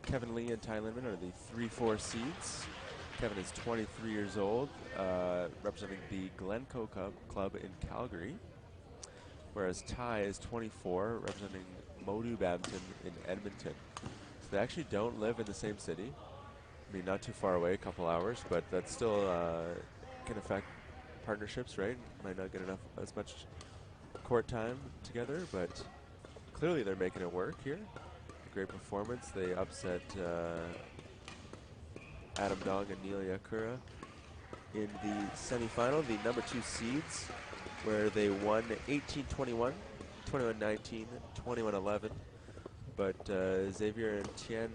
Kevin Lee and Ty Lindman are the 3-4 seeds. Kevin is 23 years old, representing the Glencoe Club in Calgary, whereas Ty is 24, representing Modu Badminton in Edmonton. So they actually don't live in the same city. I mean, not too far away, a couple hours, but that still can affect partnerships, right? Might not get as much court time together, but clearly they're making it work here. A great performance. They upset Adam Dong and Neil Yakura in the semifinal, the number 2 seeds, where they won 18-21, 21-19, 21-11. But Xavier and Tien,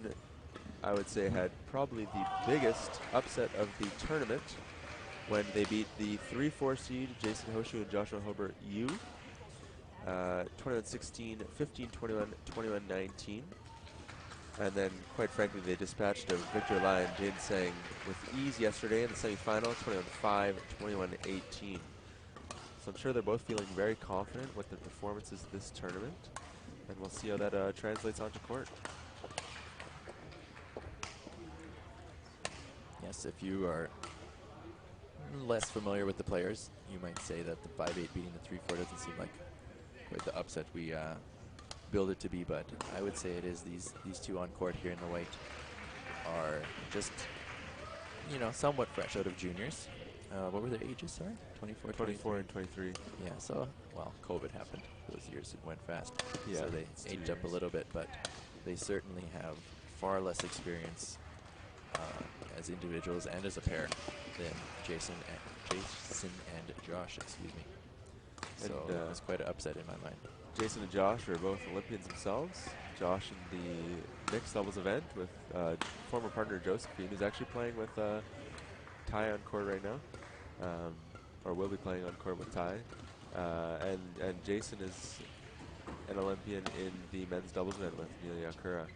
I would say, had probably the biggest upset of the tournament when they beat the 3-4 seed Jason Hoshu and Joshua Hobart Yu, 21-16, 15-21, 21-19. And then, quite frankly, they dispatched of Victor Lai and Jaden Sang with ease yesterday in the semifinal, 21-5, 21-18. So I'm sure they're both feeling very confident with their performances this tournament, and we'll see how that translates onto court. Yes, if you are less familiar with the players, you might say that the 5-8 beating the 3-4 doesn't seem like quite the upset we build it to be, but I would say it is. These two on court here in the white are just, you know, somewhat fresh out of juniors. What were their ages, sorry? 24 and 23. Yeah, so, well, COVID happened. Those years it went fast. Yeah, so they aged up a little bit, but they certainly have far less experience as individuals and as a pair than Jason and Josh, excuse me. So it was quite an upset in my mind. Jason and Josh are both Olympians themselves. Josh in the mixed doubles event with former partner Josephine, who's actually playing with Ty on court right now, or will be playing on court with Ty. And Jason is an Olympian in the men's doubles event with Neil Yakura.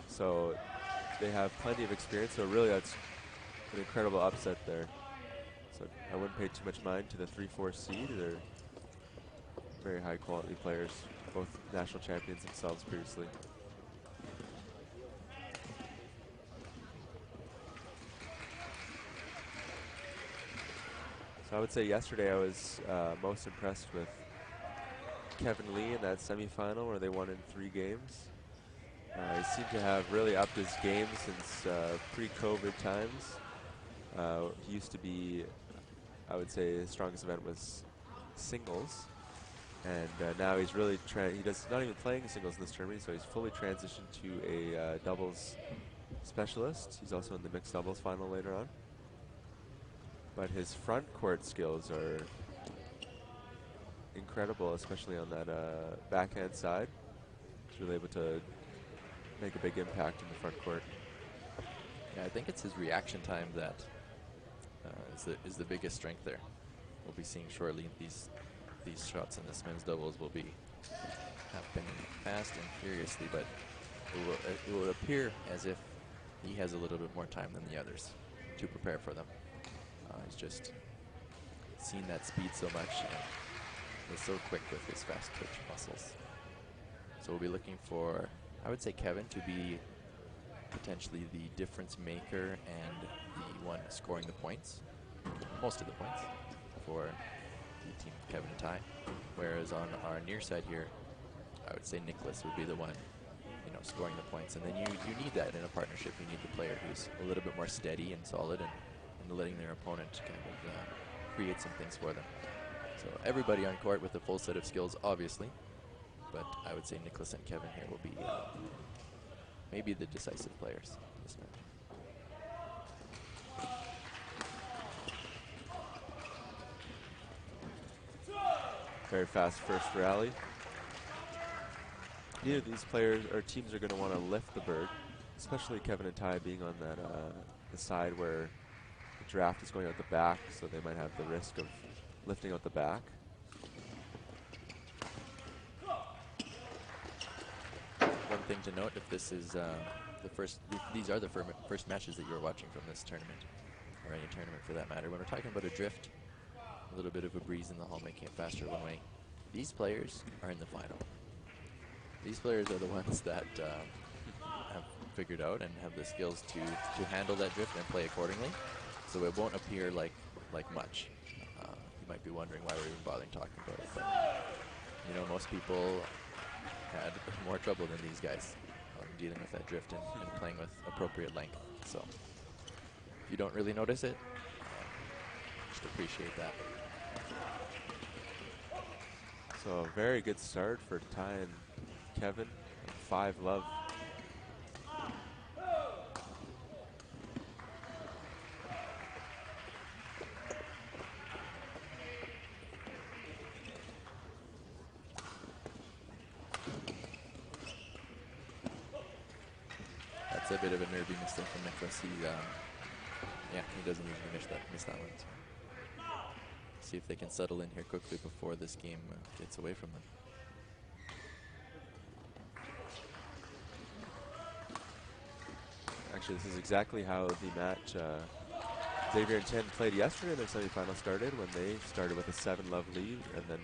So they have plenty of experience, so really that's an incredible upset there. So I wouldn't pay too much mind to the 3-4 seed. They're very high quality players, both national champions themselves previously. So I would say yesterday I was most impressed with Kevin Lee in that semifinal where they won in 3 games. He seemed to have really upped his game since pre-COVID times. He used to be, I would say, his strongest event was singles. And now he's really, he does not even playing singles in this tournament, so he's fully transitioned to a doubles specialist. He's also in the mixed doubles final later on. But his front court skills are incredible, especially on that backhand side. He's really able to make a big impact in the front court. Yeah, I think it's his reaction time that is the biggest strength there. We'll be seeing shortly these shots in this men's doubles will be happening fast and furiously, but it will appear as if he has a little bit more time than the others to prepare for them. He's just seen that speed so much and is so quick with his fast twitch muscles. So we'll be looking for, I would say, Kevin to be potentially the difference maker and the one scoring the points, most of the points, for the team of Kevin and Ty. Whereas on our near side here, I would say Nicholas would be the one, you know, scoring the points. And then you need that in a partnership. You need the player who's a little bit more steady and solid and letting their opponent kind of create some things for them. So everybody on court with a full set of skills, obviously. But I would say Nicholas and Kevin here will be maybe the decisive players this match. Very fast first rally. Neither of these players or teams are going to want to lift the bird, especially Kevin and Ty being on that the side where the draft is going out the back, so they might have the risk of lifting out the back. One thing to note, if this is these are the first matches that you're watching from this tournament, or any tournament for that matter. When we're talking about a drift, a little bit of a breeze in the hull making it faster one way, these players are in the final. These players are the ones that have figured out and have the skills to handle that drift and play accordingly. So it won't appear like much. You might be wondering why we're even bothering talking about it, but you know, most people had more trouble than these guys dealing with that drift and playing with appropriate length. So if you don't really notice it, just appreciate that. So a very good start for Ty and Kevin. 5-love. That's a bit of a nervy mistake from Nicholas. Yeah, he doesn't usually miss that one. So see if they can settle in here quickly before this game gets away from them. Actually, this is exactly how the match Xavier and 10 played yesterday. Their semifinal started when they started with a 7-love lead and then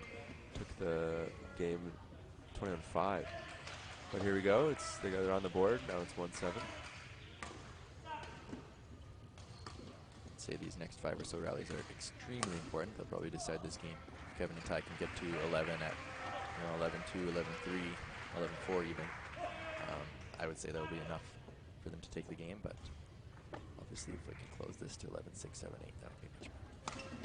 took the game 20-5. But here we go. They're on the board. Now it's 1-7. I'd say these next 5 or so rallies are extremely important. They'll probably decide this game. Kevin and Ty can get to 11 at 11-2, 11-3, 11-4 even. I would say that'll be enough for them to take the game, but obviously if we can close this to 11-6, 7-8, that would be much better.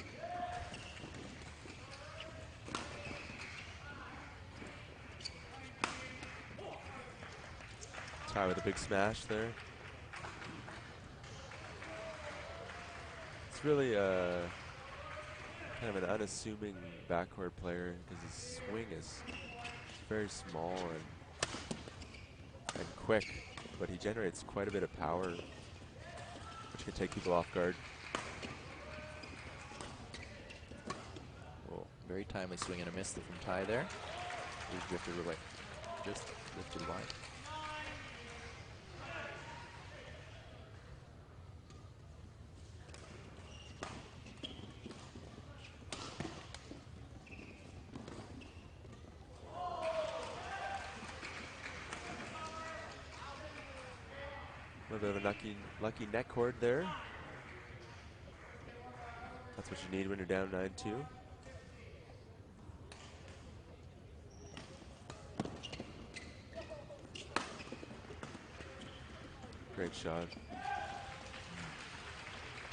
Ty with a big smash there. It's really kind of an unassuming backcourt player because his swing is very small and quick, but he generates quite a bit of power, which can take people off guard. Oh, very timely swing and a miss from Ty there. He drifted away, just drifted wide. A little bit of a lucky neck cord there. That's what you need when you're down 9-2. Great shot.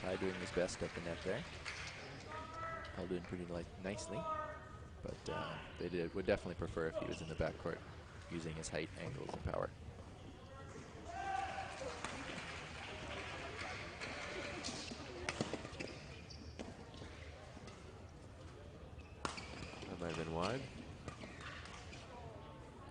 Ty doing his best at the net there. Held in pretty nicely, but they would definitely prefer if he was in the backcourt using his height, angles, and power. That might have been wide.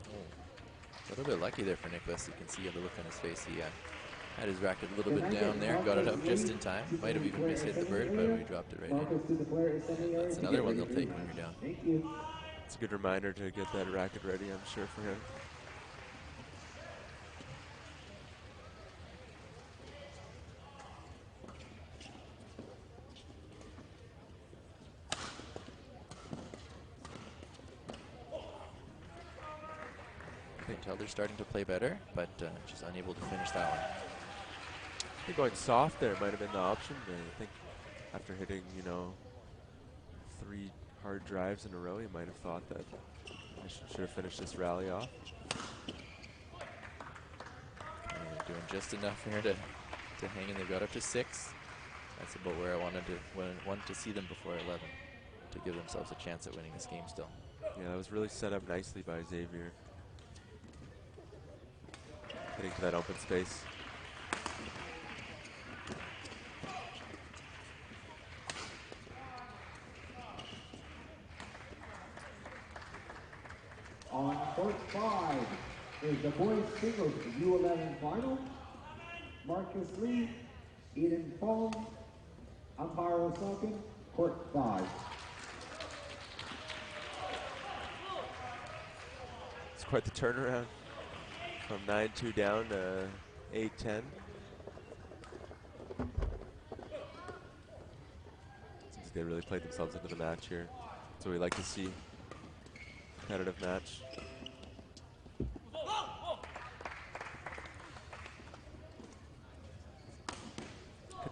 A little bit lucky there for Nicholas. You can see the look on his face. He had his racket a little bit down there, got it up just in time. Might have even mishit the bird, but we dropped it right in. And that's another one they'll take when you're down. It's a good reminder to get that racket ready, I'm sure, for him. You can tell they're starting to play better, but just unable to finish that one. I think going soft there might have been the option. I think after hitting, 3 hard drives in a row, he might have thought that I should have finished this rally off. They're doing just enough here to hang in. They've got up to 6. That's about where I wanted to see them before 11 to give themselves a chance at winning this game still. Yeah, that was really set up nicely by Xavier. Getting to that open space. On court 5 is the boys singles U11 final. Marcus Lee, Eden Fong, umpire O'Sulkin, court 5. It's quite the turnaround from 9-2 down to 8-10. Seems they really played themselves into the match here. That's what we like to see. Competitive match.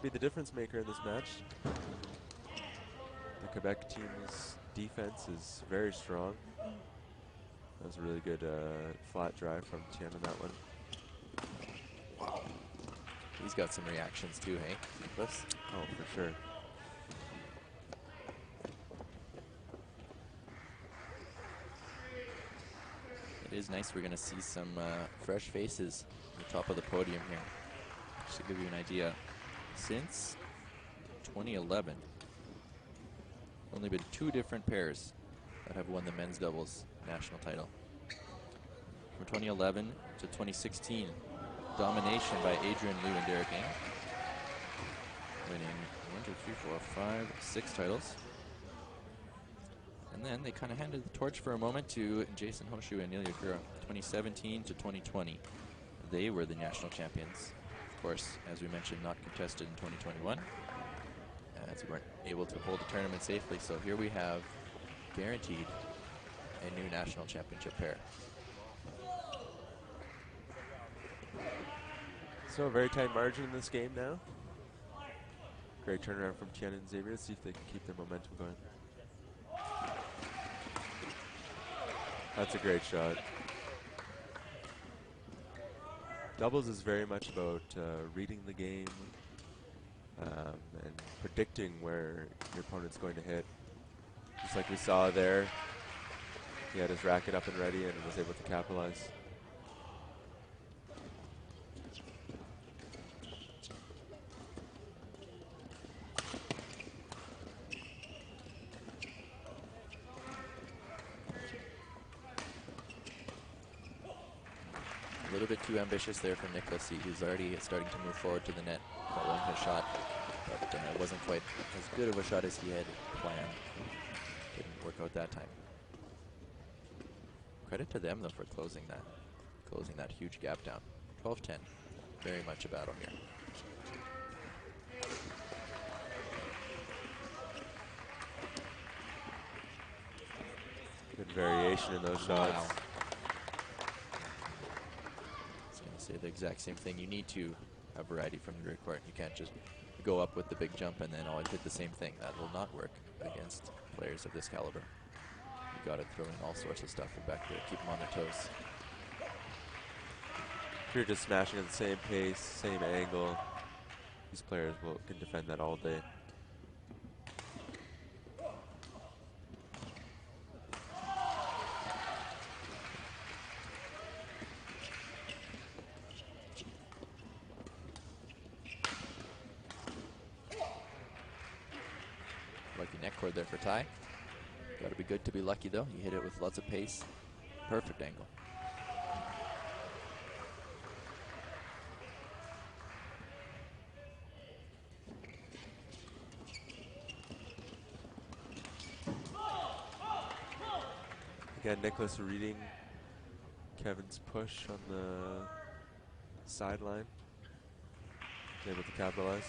be the difference maker in this match. The Quebec team's defense is very strong. That was a really good flat drive from Tien on that one. Wow. He's got some reactions too, hey, Nicholas? Oh, for sure. It is nice. We're going to see some fresh faces at the top of the podium here. Just to give you an idea, since 2011, only been 2 different pairs that have won the men's doubles national title. From 2011 to 2016, domination by Adrian Liu and Derek Ng, winning 1, 2, 3, 4, 5, 6 titles. And then they kind of handed the torch for a moment to Jason Hoshu and Nelia Kura. 2017 to 2020, they were the national champions. Of course, as we mentioned, not contested in 2021, as we weren't able to hold the tournament safely. So here we have guaranteed a new national championship pair. So a very tight margin in this game now. Great turnaround from Tien and Xavier. Let's see if they can keep their momentum going. That's a great shot. Doubles is very much about reading the game and predicting where your opponent's going to hit. Just like we saw there, he had his racket up and ready and was able to capitalize. A little bit too ambitious there from Nicholas. He's already starting to move forward to the net, following his shot, but it wasn't quite as good of a shot as he had planned. Didn't work out that time. Credit to them though for closing that huge gap down. 12-10, very much a battle here. Good variation in those shots. Wow. Say the exact same thing. You need to have variety from the rear court. You can't just go up with the big jump and then always hit the same thing. That will not work against players of this caliber. You got to throw in all sorts of stuff and back there, keep them on their toes. If you're just smashing at the same pace, same angle, these players can defend that all day. Lucky neck cord there for Ty. Got to be good to be lucky though. You hit it with lots of pace. Perfect angle. Again, Nicholas reading Kevin's push on the sideline. Able to capitalize.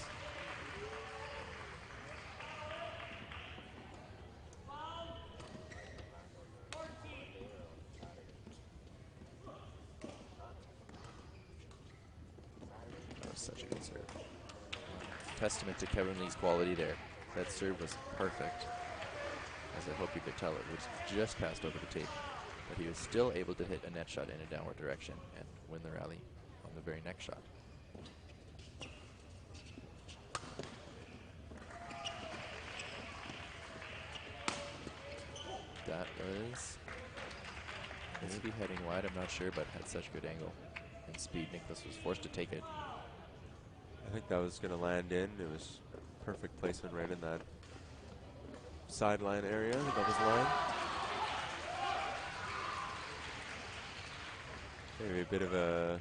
That was such a good serve. Testament to Kevin Lee's quality there. That serve was perfect. As I hope you could tell, it was just passed over the tape. But he was still able to hit a net shot in a downward direction and win the rally on the very next shot. That was maybe heading wide, I'm not sure, but had such good angle and speed. Nicholas was forced to take it. I think that was going to land in. It was perfect placement right in that sideline area, the doubles line. Maybe a bit of a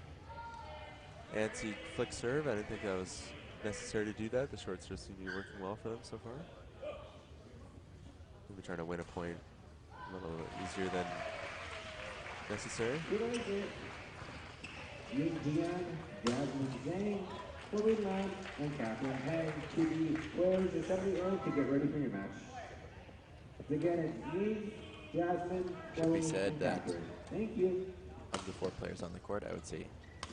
antsy flick serve. I didn't think that was necessary to do that. The short serve seem to be working well for them so far. Maybe trying to win a point a little easier than necessary. Ying Jian, Jasmine Zhang, Corbin Lam, and Catherine Pang to the players assembly area to get ready for your match. Again, it's Ying, Jasmine, Should be Chloe, said and that Catherine. Thank you. of the 4 players on the court, I would say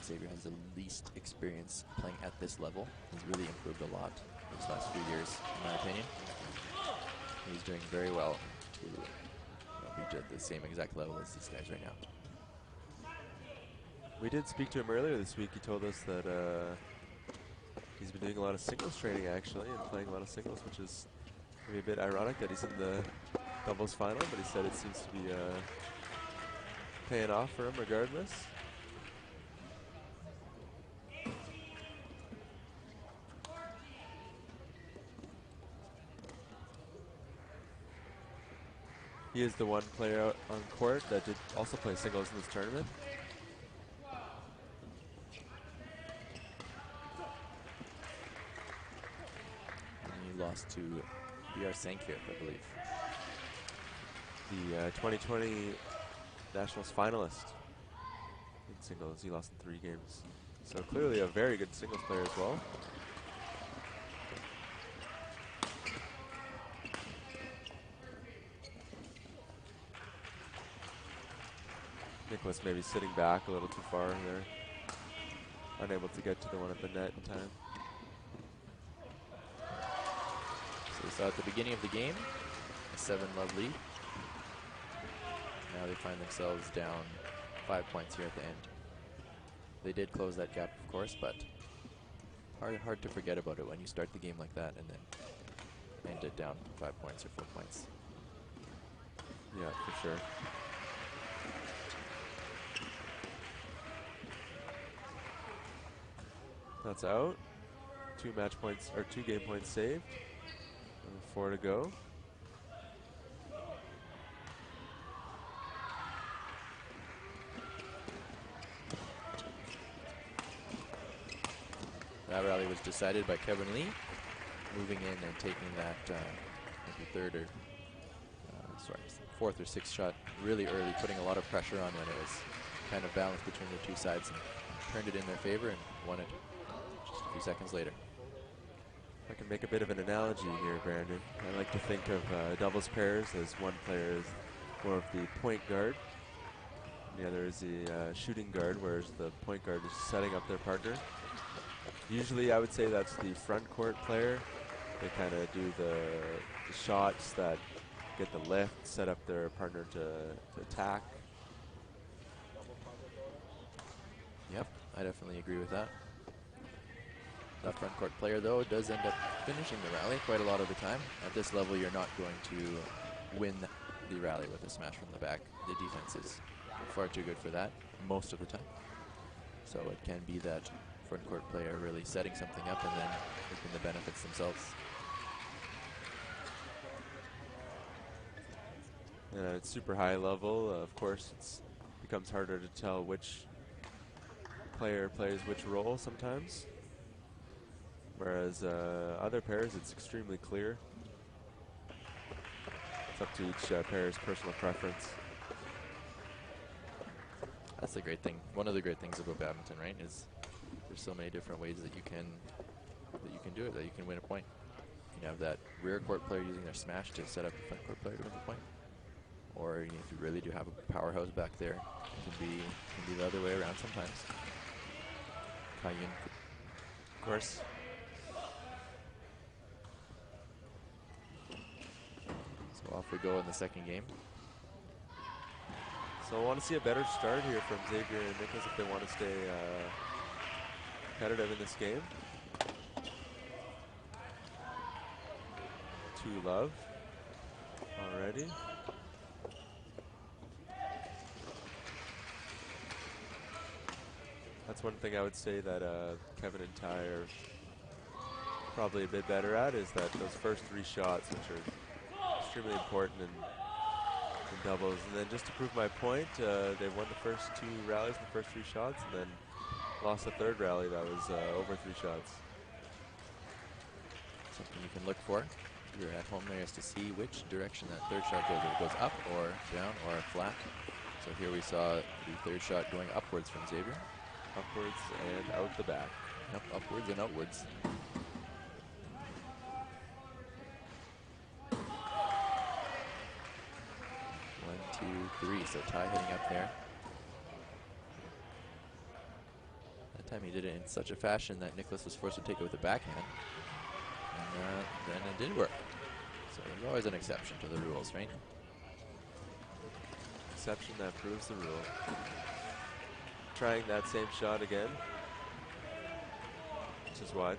Xavier has the least experience playing at this level. He's really improved a lot these last few years, in my opinion. He's doing very well to be at the same exact level as these guys right now. We did speak to him earlier this week. He told us that he's been doing a lot of singles training actually and playing a lot of singles, which is maybe a bit ironic that he's in the doubles final, but he said it seems to be paying off for him regardless. He is the one player out on court that did also play singles in this tournament. And he lost to B.R. Sankiev, I believe. The 2020 Nationals finalist in singles. He lost in 3 games. So clearly a very good singles player as well. Nicholas maybe sitting back a little too far there. Unable to get to the one at the net in time. So we saw at the beginning of the game, a 7-love lead. Now they find themselves down 5 points here at the end. They did close that gap, of course, but hard to forget about it when you start the game like that and then end it down 5 points or 4 points. Yeah, for sure. That's out. 2 match points, or 2 game points saved. 4 to go. That rally was decided by Kevin Lee, moving in and taking that maybe third or fourth or sixth shot really early, putting a lot of pressure on when it was kind of balanced between the two sides, and turned it in their favor and won it just a few seconds later. I can make a bit of an analogy here, Brandon. I like to think of doubles pairs as one player is more of the point guard, and the other is the shooting guard, whereas the point guard is setting up their partner. Usually I would say that's the front court player. They kind of do the shots that get the lift, set up their partner to attack. Yep, I definitely agree with that. That front court player, though, does end up finishing the rally quite a lot of the time. At this level, you're not going to win the rally with a smash from the back. The defense is far too good for that most of the time. So it can be that front court player really setting something up and then reaping the benefits themselves. At super high level, of course, it becomes harder to tell which player plays which role sometimes. Whereas other pairs, it's extremely clear. It's up to each pair's personal preference. That's the great thing. One of the great things about badminton, right, is there's so many different ways that you can do it, that you can win a point. You can have that rear court player using their smash to set up the front court player to win the point. Or if you really do have a powerhouse back there, it can be the other way around sometimes. Kayun, Of course. So off we go in the second game. So I want to see a better start here from Xavier and Nicholas if they want to stay competitive in this game. 2-love already. That's one thing I would say that Kevin and Ty are probably a bit better at, is that those first 3 shots, which are extremely important in doubles. And then just to prove my point, they won the first 2 rallies in the first 3 shots, and then lost the 3rd rally that was over 3 shots. Something you can look for. You're at home there is to see which direction that 3rd shot goes. If it goes up or down or flat. So here we saw the 3rd shot going upwards from Xavier. Upwards and out the back. Yep, upwards and outwards. One, two, three. So Ty hitting up there. time he did it in such a fashion that Nicholas was forced to take it with a backhand. And then it did work. So there's always an exception to the rules, right? Exception that proves the rule. Trying that same shot again. Just wide.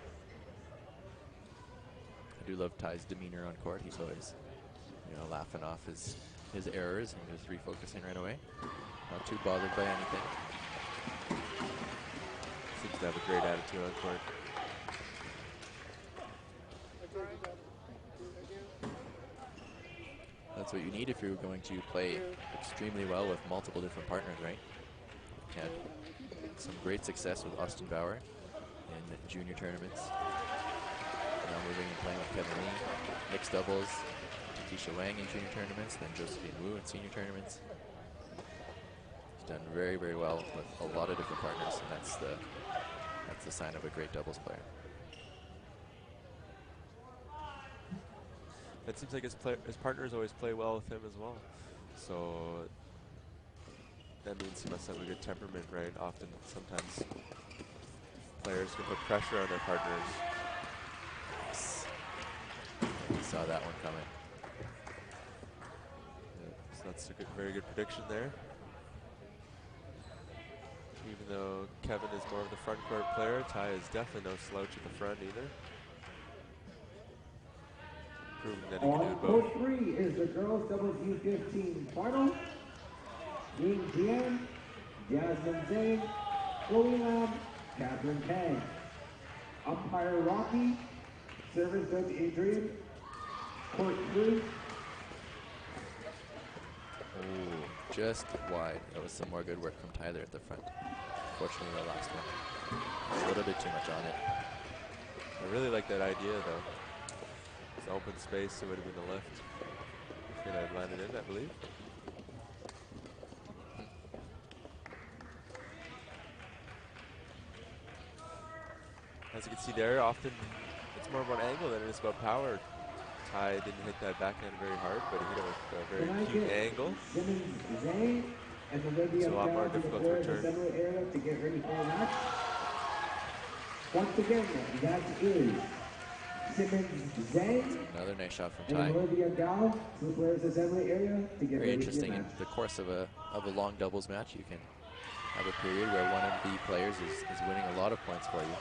I do love Ty's demeanor on court. He's always, laughing off his errors and just refocusing right away. Not too bothered by anything. Seems to have a great attitude on court. That's what you need if you're going to play extremely well with multiple different partners, right? Had some great success with Austin Bauer in junior tournaments. Now moving and playing with Kevin Lee, mixed doubles, Tatisha Wang in junior tournaments, then Josephine Wu in senior tournaments. He's done very, very well with a lot of different partners, and that's the sign of a great doubles player. It seems like his partners always play well with him as well. So that means he must have a good temperament, right? Often, sometimes players can put pressure on their partners. You saw that one coming. Yeah, so that's a very good prediction there. Even though Kevin is more of the front court player, Ty is definitely no slouch at the front either. Proving that he can do both. Court 3 is the girls doubles U15 final. Ying Jian, Jasmine Zhang, Chloe Lam, Catherine Kang. Umpire Rocky, service of Adrian. Court 3. Oh, just wide. That was some more good work from Tyler at the front. Fortunately, the last one. A little bit too much on it. I really like that idea, though. It's open space, it would have been the lift. If it had landed in, I believe. As you can see there, often it's more about angle than it is about power. Ty didn't hit that backhand very hard, but he hit it with a very cute angle. Simmons Zhang and Olivia It's a lot more down to the difficult to players' return. assembly area to get ready for the match. Once again, that is Simmons Zhang Another nice shot from and Ty. Olivia down to the players' assembly area to get Very ready for the interesting. In match. the course of a long doubles match, you can have a period where one of the players is winning a lot of points for you.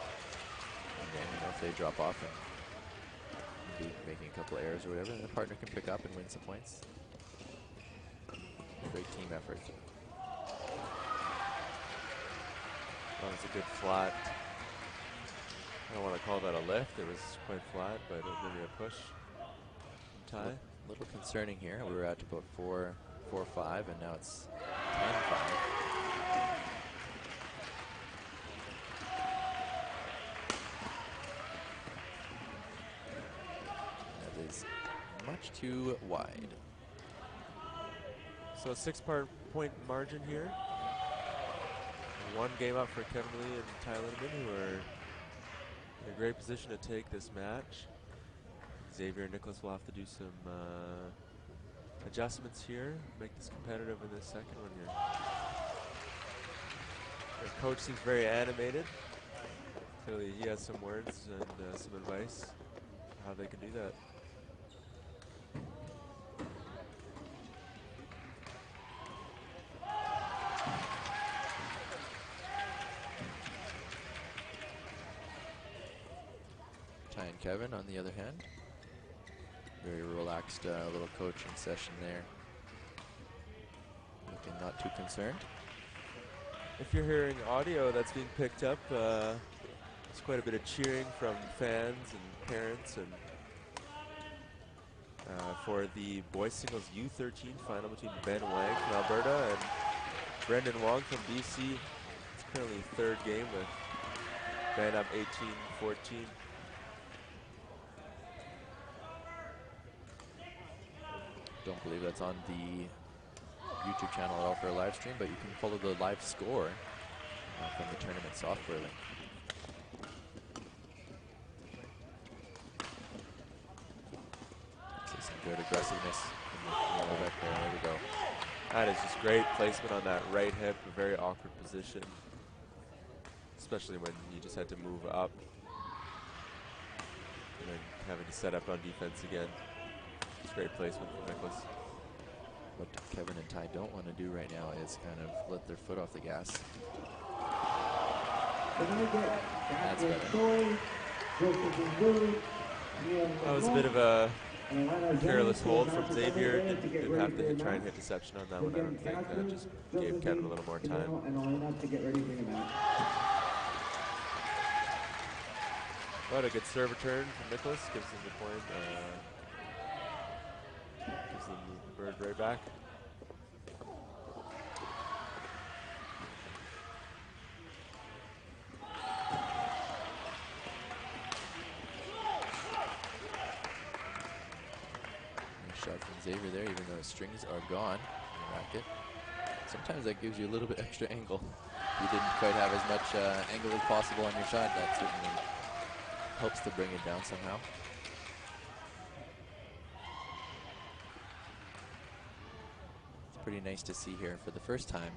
And then, if they drop off and be making a couple errors or whatever, then the partner can pick up and win some points. Great team effort. That was a good flat. I don't want to call that a lift. It was quite flat, but it was maybe a push from Ty. A little concerning here. We were at about 4-5, and now it's 10-5. That is much too wide. So a 6-point margin here. One game up for Kevin Lee and Ty Lindemann, who are in a great position to take this match. Xavier and Nicholas will have to do some adjustments here, make this competitive in this second one here. Their coach seems very animated. Clearly he has some words and some advice on how they can do that. Ty and Kevin, on the other hand, very relaxed little coaching session there. Looking not too concerned. If you're hearing audio that's being picked up, there's quite a bit of cheering from fans and parents, and for the boys singles U13 final between Ben Wang from Alberta and Brendan Wong from BC. It's currently third game with Ben up 18-14. Don't believe that's on the YouTube channel at all for a live stream, but you can follow the live score from the tournament software link. See some good aggressiveness in the low back there. There we go. That is just great placement on that right hip, a very awkward position. especially when you just had to move up and then having to set up on defense again. It's great placement from Nicholas. What Kevin and Ty don't want to do right now is kind of let their foot off the gas. That's better. That was a bit of a careless hold from Xavier. Didn't have to try and hit deception on that one, I don't think. Just gave Kevin a little more time. But a good serve return from Nicholas. Gives him the point. Gives them the bird right back. Shot from Xavier there, even though his strings are gone in the racket. Sometimes that gives you a little bit extra angle. You didn't quite have as much angle as possible on your shot. That certainly helps to bring it down somehow. It's pretty nice to see here for the first time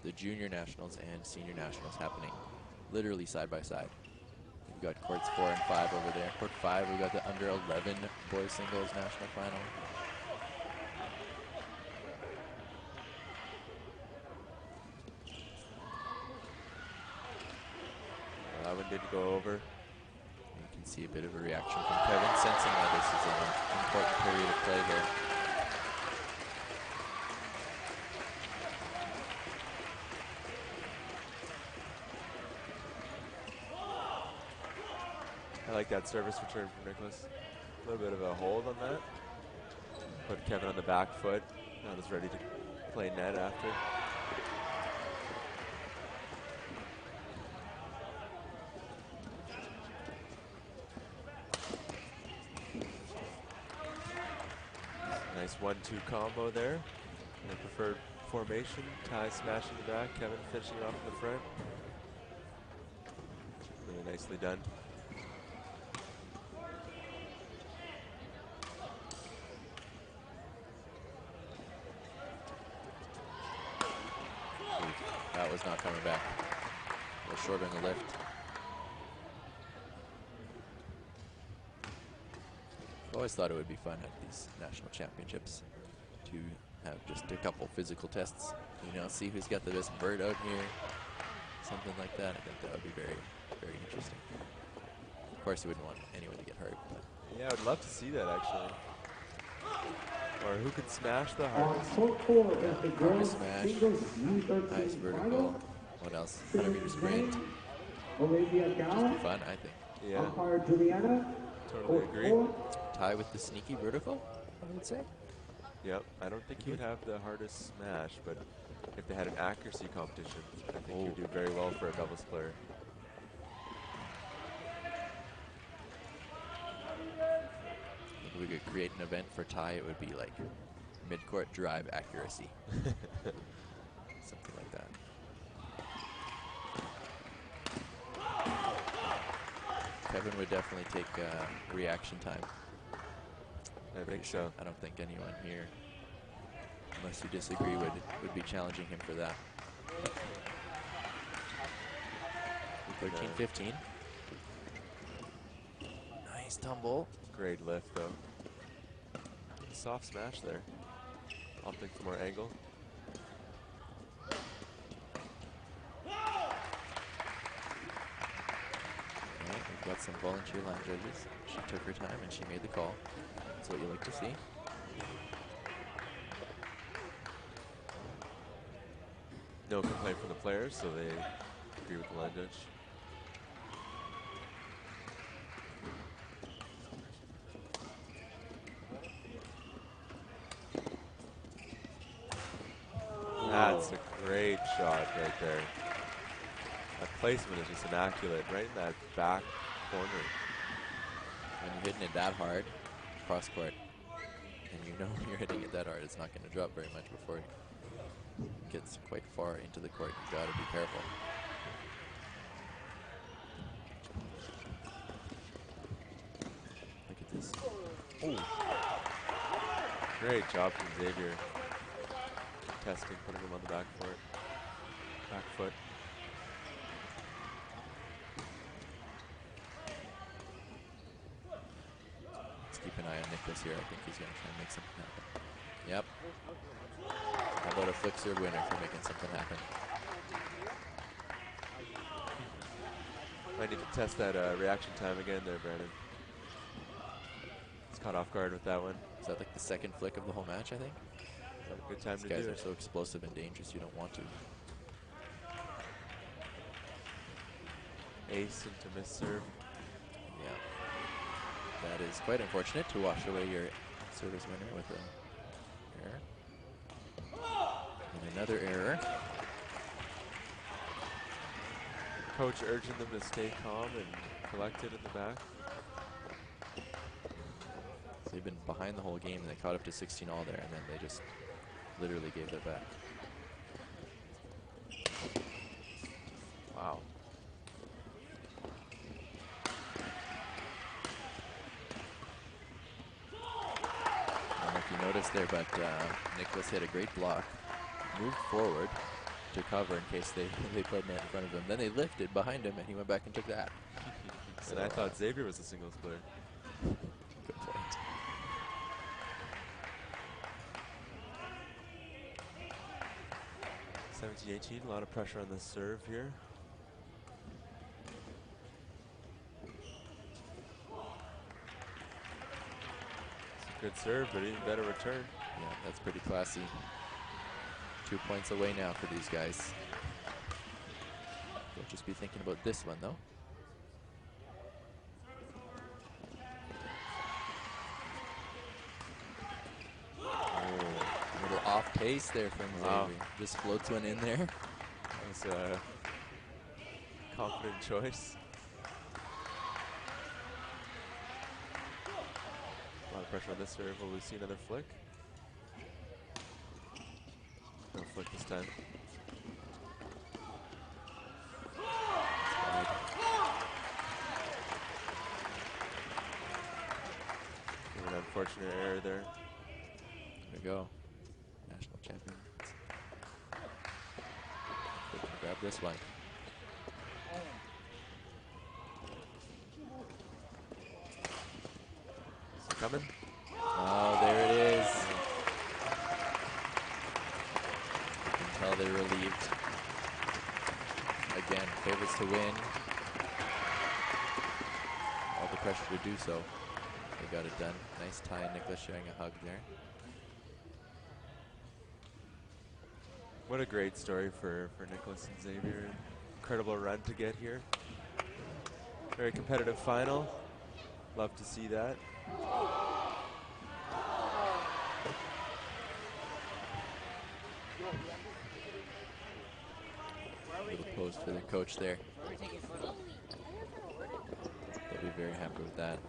the junior nationals and senior nationals happening literally side by side. We've got courts 4 and 5 over there. Court 5, we've got the under 11 boys singles national final. That one didn't go over. You can see a bit of a reaction from Kevin, sensing that this is an important period of play here. I like that service return from Nicholas. A little bit of a hold on that. Put Kevin on the back foot. Now he's ready to play net after. Nice 1-2 combo there. In the preferred formation. Ty smashing the back, Kevin finishing off in the front. Really nicely done. That was not coming back. A little short on the lift. I've always thought it would be fun at these national championships to have just a couple physical tests. You know, see who's got the best bird out here. Something like that. I think that would be very, very interesting. Of course, you wouldn't want anyone to get hurt. But yeah, I would love to see that actually. Or who could smash the hardest? yeah, hardest smash, nice vertical. What else? 100 meter sprint. Just be fun, I think. Yeah, totally agree. Tie with the sneaky vertical, I would say. Yep, I don't think he would have the hardest smash, but if they had an accuracy competition, I think he would do very well for a doubles player. If we could create an event for Ty, it would be like mid-court drive accuracy. Something like that. Kevin would definitely take reaction time. I think so. I don't think anyone here, unless you disagree, would be challenging him for that. 13-15. Nice tumble. Great lift though. Soft smash there. Opting for more angle. Well, we've got some volunteer line judges. She took her time and she made the call. That's what you like to see. No complaint from the players, so they agree with the line judge. That's a great shot right there. That placement is just immaculate, right in that back corner. When you're hitting it that hard, cross court, and you know when you're hitting it that hard, it's not going to drop very much before it gets quite far into the court. You've got to be careful. Look at this. Ooh. Great job from Xavier. Testing, putting him on the back foot. just keep an eye on Nicholas here. I think he's going to try and make something happen. Yep. How about a flick serve winner for making something happen? Might need to test that reaction time again there, Brandon. He's caught off guard with that one. Is that like the second flick of the whole match, I think? Good time These to guys do are it. so explosive and dangerous, you don't want to. Ace into miss serve. Yeah. That is quite unfortunate to wash away your service winner with an error. And another error. Coach urging them to stay calm and collected in the back. So they've been behind the whole game, and they caught up to 16 all there, and then they just literally gave their back. Wow. I don't know if you noticed there, but Nicholas hit a great block, moved forward to cover in case they played net in front of him. Then they lifted behind him, and he went back and took that. And I thought Xavier was a singles player. Good point. (17-18), a lot of pressure on the serve here. It's a good serve, but even better return. Yeah, that's pretty classy. 2 points away now for these guys. They'll just be thinking about this one, though. A little off pace there from Wow. Xavier. Just floats one in there. That was a confident choice. A lot of pressure on this serve. Will we see another flick? No flick this time. An unfortunate error there. There we go. National champions. They can grab this one. Is it coming? Oh, there it is. You can tell they're relieved. Again, favorites to win. All the pressure to do so. They got it done. Nice tie. Nicholas sharing a hug there. What a great story for Nicholas and Xavier. Incredible run to get here. Very competitive final. Love to see that. Little pose for the coach there. They'll be very happy with that.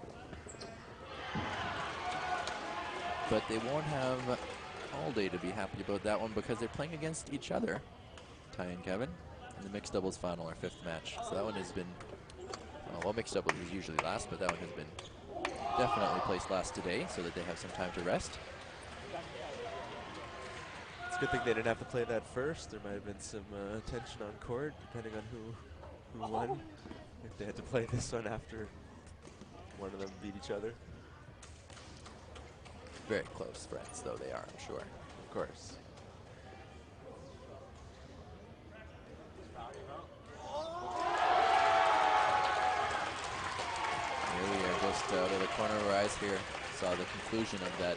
But they won't have all day to be happy about that one because they're playing against each other, Ty and Kevin, in the mixed doubles final, our 5th match. So that one has been, well, mixed doubles is usually last, but that one has been definitely placed last today so that they have some time to rest. It's a good thing they didn't have to play that first. There might have been some tension on court, depending on who won. If they had to play this one after one of them beat each other. Very close friends, though they are, I'm sure. Of course. Here we are, just out of the corner of our eyes here. Saw the conclusion of that